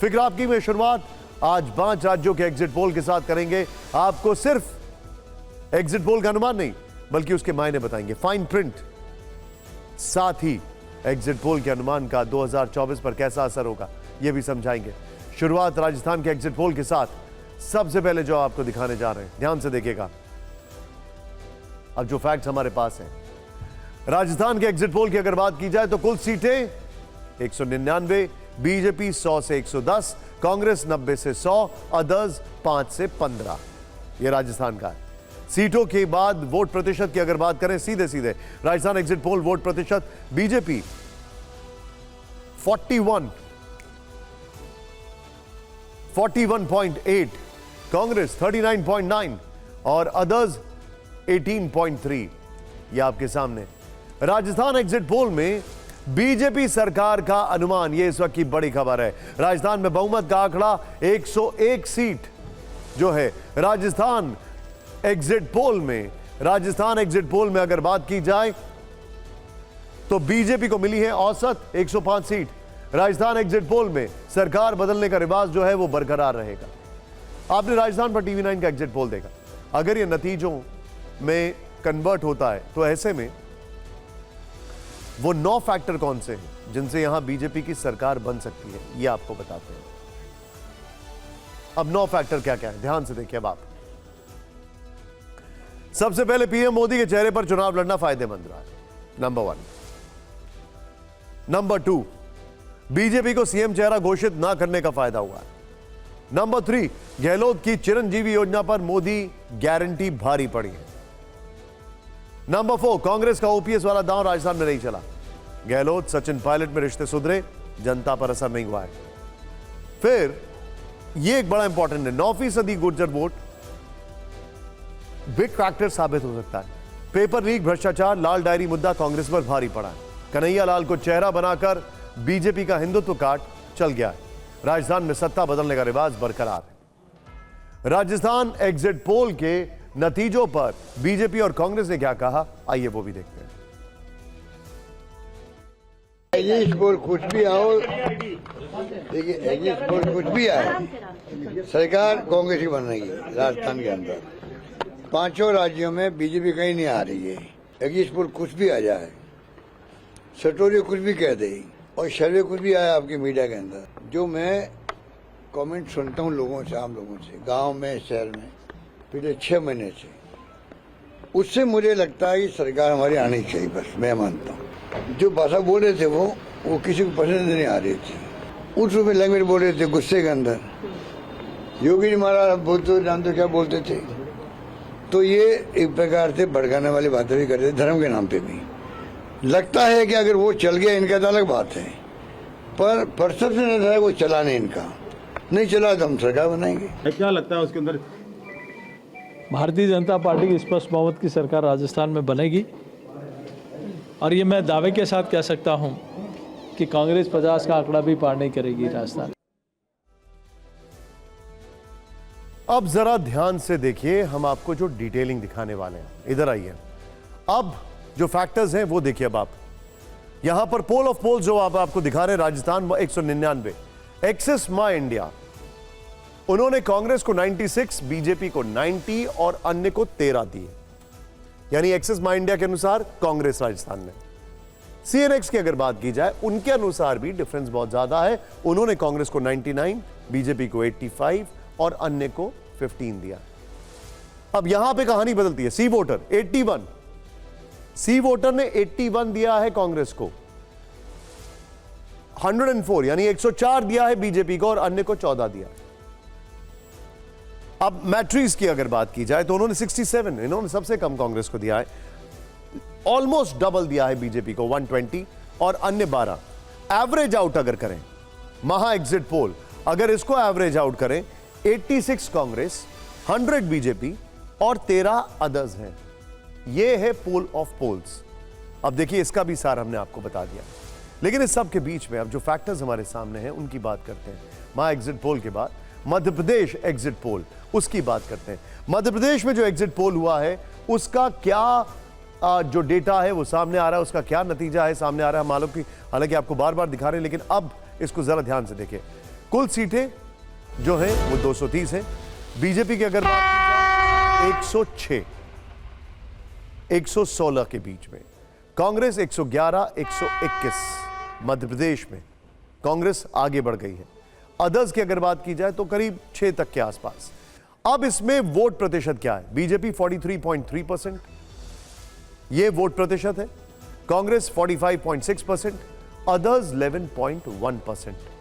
फिक्र आपकी में शुरुआत आज 5 राज्यों के एग्जिट पोल के साथ करेंगे। आपको सिर्फ एग्जिट पोल का अनुमान नहीं बल्कि उसके मायने बताएंगे, फाइन प्रिंट। साथ ही एग्जिट पोल के अनुमान का 2024 पर कैसा असर होगा यह भी समझाएंगे। शुरुआत राजस्थान के एग्जिट पोल के साथ। सबसे पहले जो आपको दिखाने जा रहे हैं, ध्यान से देखिएगा। अब जो फैक्ट्स हमारे पास हैं, राजस्थान के एग्जिट पोल की अगर बात की जाए तो कुल सीटें 199, बीजेपी 100 से 110, कांग्रेस 90 से 100, अदर्स 5 से 15। यह राजस्थान का है। सीटों के बाद वोट प्रतिशत की अगर बात करें, सीधे सीधे राजस्थान एग्जिट पोल वोट प्रतिशत, बीजेपी 41.8, कांग्रेस 39.9 और अदर्स 18.3। यह आपके सामने राजस्थान एग्जिट पोल में बीजेपी सरकार का अनुमान। यह इस वक्त की बड़ी खबर है। राजस्थान में बहुमत का आंकड़ा 101 सीट जो है राजस्थान एग्जिट पोल में। राजस्थान एग्जिट पोल में अगर बात की जाए तो बीजेपी को मिली है औसत 105 सीट। राजस्थान एग्जिट पोल में सरकार बदलने का रिवाज जो है वो बरकरार रहेगा। आपने राजस्थान पर टीवी 9 का एग्जिट पोल देखा। अगर ये नतीजों में कन्वर्ट होता है तो ऐसे में वो 9 फैक्टर कौन से हैं जिनसे यहां बीजेपी की सरकार बन सकती है, ये आपको बताते हैं। अब 9 फैक्टर क्या क्या है, ध्यान से देखिए। अब आप सबसे पहले पीएम मोदी के चेहरे पर चुनाव लड़ना फायदेमंद रहा है, नंबर 1। नंबर 2, बीजेपी को सीएम चेहरा घोषित ना करने का फायदा हुआ है। नंबर 3, गहलोत की चिरंजीवी योजना पर मोदी गारंटी भारी पड़ी है। नंबर 4, कांग्रेस का ओपीएस वाला दांव राजस्थान में नहीं चला। गहलोत सचिन पायलट में रिश्ते सुधरे, जनता पर असर नहीं हुआ है। फिर यह एक बड़ा इंपॉर्टेंट है, 9% गुर्जर वोट बिग फैक्टर साबित हो सकता है। पेपर लीक, भ्रष्टाचार, लाल डायरी मुद्दा कांग्रेस पर भारी पड़ा है। कन्हैया लाल को चेहरा बनाकर बीजेपी का हिंदुत्व काट चल गया है। राजस्थान में सत्ता बदलने का रिवाज बरकरार है। राजस्थान एग्जिट पोल के नतीजों पर बीजेपी और कांग्रेस ने क्या कहा, आइए वो भी देखते हैं। एग्जिट पोल कुछ भी आओ, देखिए एग्जिट पोल कुछ भी आए, सरकार कांग्रेस की बन रही है। राजस्थान के अंदर 5 राज्यों में बीजेपी कहीं नहीं आ रही है। एग्जिट पोल कुछ भी आ जाए, सटोरी कुछ भी कह दे और सर्वे कुछ भी आया आपकी मीडिया के अंदर, जो मैं कमेंट सुनता हूँ लोगों से, आम लोगों से, गांव में, शहर में, पिछले 6 महीने से, उससे मुझे लगता है कि सरकार हमारी आनी चाहिए। बस मैं मानता हूँ जो भाषा बोल रहे थे वो किसी को पसंद नहीं आ रही थी। उस रूप में लैंग्वेज बोल रहे थे गुस्से के अंदर। योगी जी महाराज बोलते जानते क्या बोलते थे, तो ये एक प्रकार से भड़काने वाली बातें भी करते थे, धर्म के नाम पे भी। लगता है कि अगर वो चल गया इनका तो अलग बात है, पर परसेप्शन ऐसा है वो चला नहीं, इनका नहीं चला तो हम सरकार बनाएंगे। क्या लगता है उसके अंदर? भारतीय जनता पार्टी की स्पष्ट बहुमत की सरकार राजस्थान में बनेगी और ये मैं दावे के साथ कह सकता हूं कि कांग्रेस 50 का आंकड़ा भी पार नहीं करेगी राजस्थान। अब जरा ध्यान से देखिए, हम आपको जो डिटेलिंग दिखाने वाले हैं, इधर आइए। अब जो फैक्टर्स हैं वो देखिए। अब आप यहां पर पोल ऑफ पोल्स जो आपको दिखा रहे हैं, राजस्थान 199, एक्सिस माई इंडिया, उन्होंने कांग्रेस को 96, बीजेपी को 90 और अन्य को 13 दिए। यानी एक्सिस माई इंडिया के अनुसार कांग्रेस राजस्थान में। सीएनएक्स की अगर बात की जाए, उनके अनुसार भी डिफरेंस बहुत ज्यादा है। उन्होंने कांग्रेस को 99, बीजेपी को 85 और अन्य को 15 दिया। अब यहां पे कहानी बदलती है। सी वोटर 81, सी वोटर ने 81 दिया है कांग्रेस को, 104 यानी 104 दिया है बीजेपी को और अन्य को 14 दिया। अब मैट्रिक्स की अगर बात की जाए तो उन्होंने 67, इन्होंने सबसे कम कांग्रेस को दिया है। ऑलमोस्ट डबल दिया है बीजेपी को 120 और अन्य 12। एवरेज आउट अगर करें, महा एग्जिट पोल अगर इसको एवरेज आउट करें, 86 कांग्रेस, 100 बीजेपी और 13 अदर्स हैं। यह है पोल ऑफ पोल्स। अब देखिए, इसका भी सार हमने आपको बता दिया, लेकिन इस सब के बीच में अब जो फैक्टर्स हमारे सामने हैं उनकी बात करते हैं। महा एग्जिट पोल के बाद मध्य प्रदेश एग्जिट पोल, उसकी बात करते हैं। मध्य प्रदेश में जो एग्जिट पोल हुआ है उसका क्या जो डेटा है वो सामने आ रहा है, उसका क्या नतीजा है सामने आ रहा है। मालूम की हालांकि आपको बार बार दिखा रहे हैं, लेकिन अब इसको जरा ध्यान से देखिए। कुल सीटें जो हैं वो 230 हैं। बीजेपी की अगर बात की जाए 106, 116 के बीच में, कांग्रेस 111, 121। मध्य प्रदेश में कांग्रेस आगे बढ़ गई है। अदर्स की अगर बात की जाए तो करीब 6 तक के आसपास। अब इसमें वोट प्रतिशत क्या है? बीजेपी 43.3%, यह वोट प्रतिशत है। कांग्रेस 45.6%, अदर्स 11.1%।